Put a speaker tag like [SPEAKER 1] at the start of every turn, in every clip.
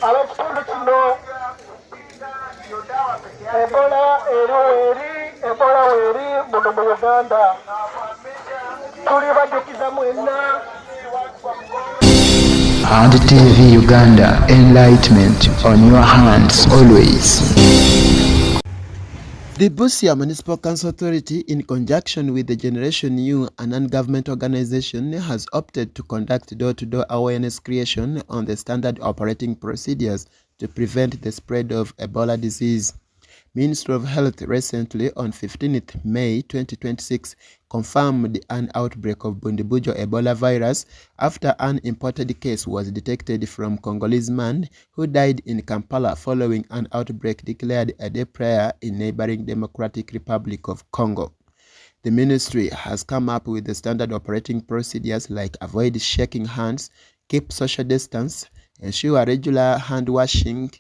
[SPEAKER 1] Ab'ekitundu kino Ebola Ebola weeri muno mu Uganda. Tuli bajjukiza mwenna.
[SPEAKER 2] And TV Uganda, enlightenment on your hands always. The Busia Municipal Council Authority, in conjunction with the Generation U, a non-government organization, has opted to conduct door-to-door awareness creation on the standard operating procedures to prevent the spread of Ebola disease. Ministry of Health recently, on 15th May 2026, confirmed an outbreak of Bujumbura Ebola virus after an imported case was detected from Congolese man who died in Kampala following an outbreak declared a day prior in neighboring Democratic Republic of Congo. The ministry has come up with the standard operating procedures like avoid shaking hands, keep social distance, ensure regular hand washing,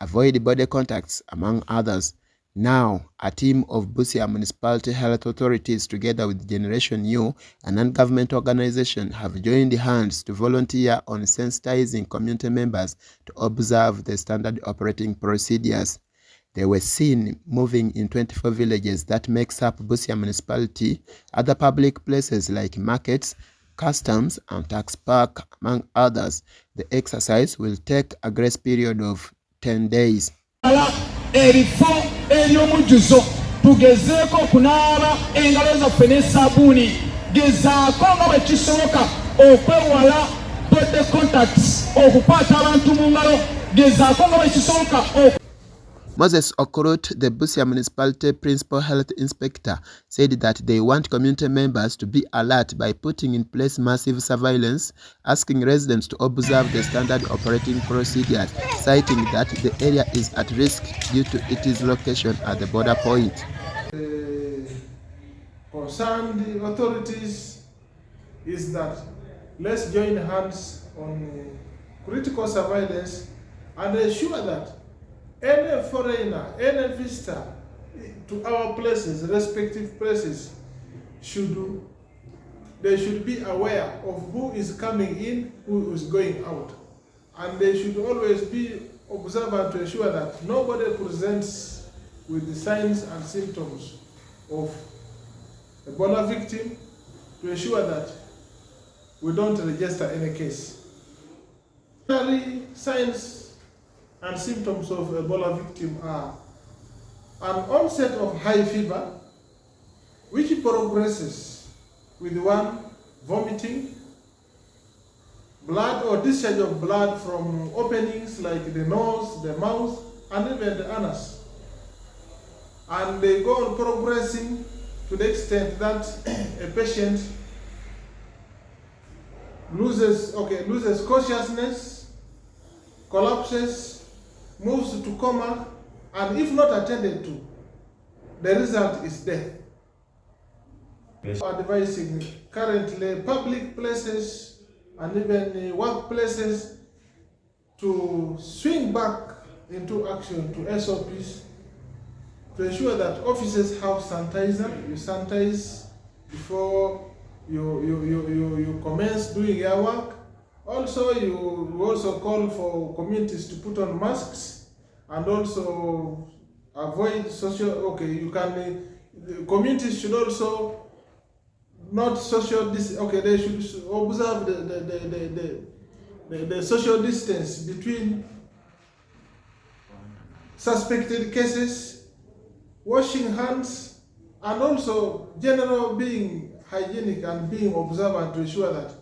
[SPEAKER 2] avoid body contacts, among others. Now, a team of Busia Municipality Health Authorities together with Generation U, a non-government organization, have joined hands to volunteer on sensitizing community members to observe the standard operating procedures. They were seen moving in 24 villages that makes up Busia Municipality, other public places like markets, customs, and tax park, among others. The exercise will take a grace period of 10 days.
[SPEAKER 3] Erifo ery'omujjuzo tugezeeko okunaaba engalo zaffe n'essabbuuni gezaako nga bwe kisoboka okwewala body contacts okukwata abantu mu ngalo gezaako nga bwe kisoboka.
[SPEAKER 2] Moses Okorot, the Busia Municipality Principal Health Inspector, said that they want community members to be alert by putting in place massive surveillance, asking residents to observe the standard operating procedures, citing that the area is at risk due to its location at the border point.
[SPEAKER 4] Concerned authorities is that let's join hands on critical surveillance and ensure that any foreigner, any visitor to our places, respective places, they should be aware of who is coming in, who is going out. And they should always be observant to ensure that nobody presents with the signs and symptoms of Ebola victim, to ensure that we don't register any case. Signs and symptoms of Ebola victim are an onset of high fever, which progresses with one vomiting, blood or discharge of blood from openings like the nose, the mouth, and even the anus. And they go on progressing to the extent that a patient loses consciousness, collapses, moves to coma, and if not attended to, the result is death. Yes. Advising currently public places and even workplaces to swing back into action to SOPs to ensure that offices have sanitizer. You sanitize before you commence doing your work. Also, you also call for communities to put on masks and also avoid social. The communities should also not social distance. They should observe the social distance between suspected cases, washing hands, and also general being hygienic and being observant to ensure that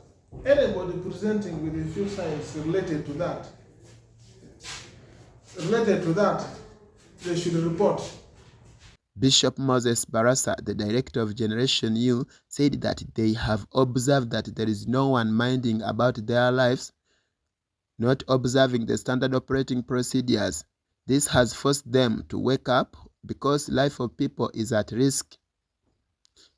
[SPEAKER 4] anybody presenting with a few signs related to that, they should report.
[SPEAKER 2] Bishop Moses Barasa, the director of Generation U, said that they have observed that there is no one minding about their lives, not observing the standard operating procedures. This has forced them to wake up because life of people is at risk.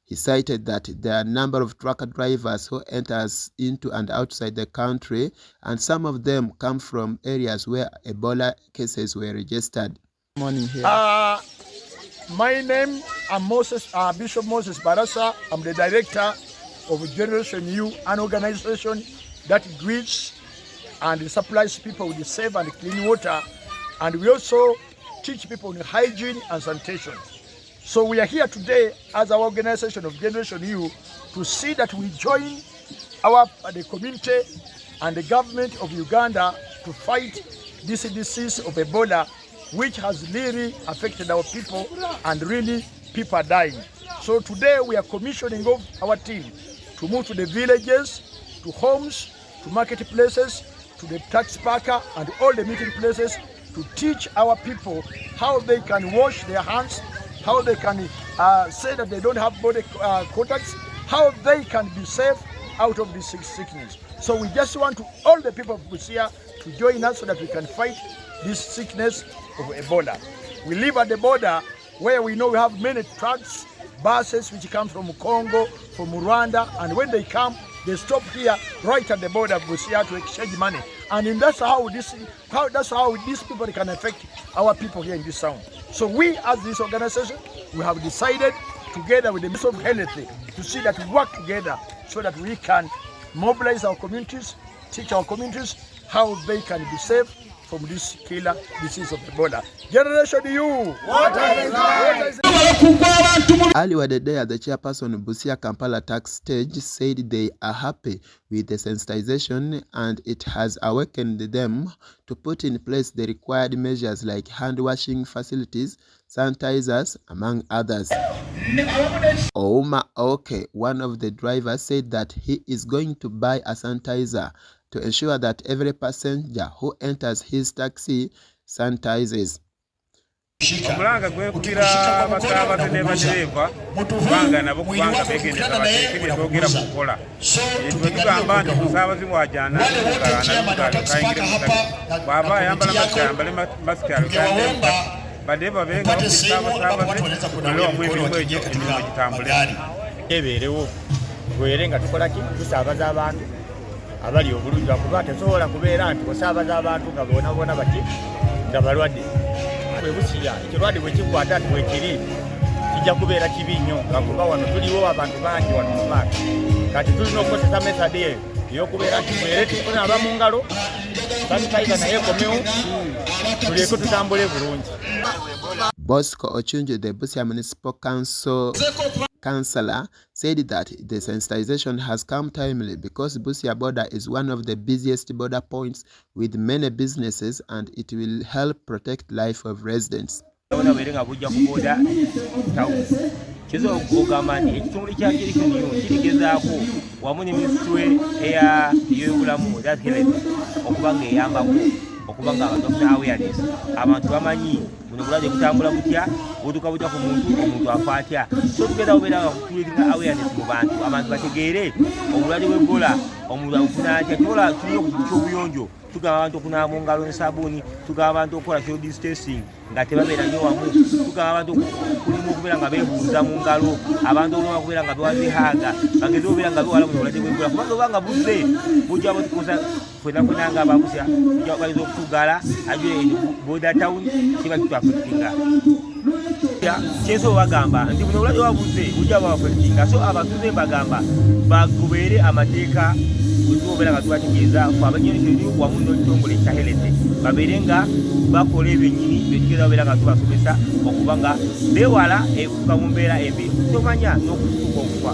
[SPEAKER 2] He cited that there are a number of truck drivers who enters into and outside the country, and some of them come from areas where Ebola cases were registered.
[SPEAKER 5] Morning here. My name is Bishop Moses Barasa. I'm the director of Generation U, an organization that greets and it supplies people with safe and clean water. And we also teach people in hygiene and sanitation. So we are here today as our organization of Generation U to see that we join the community and the government of Uganda to fight this disease of Ebola, which has really affected our people, and really people are dying. So today we are commissioning of our team to move to the villages, to homes, to marketplaces, to the tax parker and all the meeting places to teach our people how they can wash their hands, how they can say that they don't have body contacts, how they can be safe out of this sickness. So we just want all the people of Busia to join us so that we can fight this sickness of Ebola. We live at the border where we know we have many trucks, buses which come from Congo, from Rwanda, and when they come, they stop here right at the border of Busia to exchange money. And that's how these people can affect our people here in this town. So we as this organization, we have decided together with the Ministry of Health to see that we work together so that we can mobilize our communities, teach our communities how they can be safe from this killer disease of Ebola. Generation U!
[SPEAKER 2] Earlier the day, the chairperson of Busia Kampala tax stage said they are happy with the sensitization and it has awakened them to put in place the required measures like hand washing facilities, sanitizers, among others. One of the drivers said that he is going to buy a sanitizer to ensure that every passenger who enters his taxi sanitizes.
[SPEAKER 6] Omulanga gwekubira abasaabaze ne badereva kubanga nabo kubanga begendera bateekebye twogera mu kukola. Bwe tugamba nti omusaabaze bw'ajaana kayingira mu taxi bw'aba ayambala masiki ayambale masiki alugande badereva benga bakubisa abasaabaze bale omwemirimu egyo emirimu gitambule.
[SPEAKER 7] Ebeerewo tubeere nga tukola ki tusaabaza abantu abali obulungi lwakuba tesobola kubeera nti osaabaza abantu nga boona bati nga balwadde. Busia ekirwadde bwe kikwata ati bwekiri kijja kubeera kibi nnyo lwakuba wano tuliwo abantu bangi wano mu maaka. Kati tulina okukozesa methode ey'okubeera nti tubeere tunaaba mu ngalo sanitayiza naye ekomewo tuleke tutambule bulungi.
[SPEAKER 2] Bosco Ochunju, the Busia Municipal Councillor, said that the sensitization has come timely because Busia border is one of the busiest border points with many businesses and it will help protect life of residents.
[SPEAKER 6] Okubanga abantu bafuna awareness abantu bamanyi buno bulwadde kutambula butya butuuka butya ku muntu omuntu afa atya. So tugenda obeera nga kutuulirira awareness mu bantu abantu bategeere obulwadde bw'Ebola omuntu abufuna atya. Tulina okutuusa obuyonjo tugamba abantu okunaaba mu ngalo ne sabbuuni, tugamba abantu okukola social distancing nga tebabeera nnyo wamu, tugamba abantu kulimu okubeera nga beebuuza mu ngalo, abantu oluma okubeera nga bewazihaaga bageze obeera nga bewala mu bulwadde bw'Ebola kubanga obanga buzze bujja batukoza fena nga ababusia bujja bayinza okutugala ajwe border town kiba kitwafetinga. Kyenso bagamba nti buno obulwadde wabuze bujja bwafetinga. So abatuze bagamba bagoberere amateeka obeera nga tubategeeza fe abanyenyini wamu n'ekitongole ekya health babeere nga bakola ebyennyini byetugeza obeera nga tubasomesa okuba nga beewala efuka mu mbeera embi tomanya n'okutuuka okufa.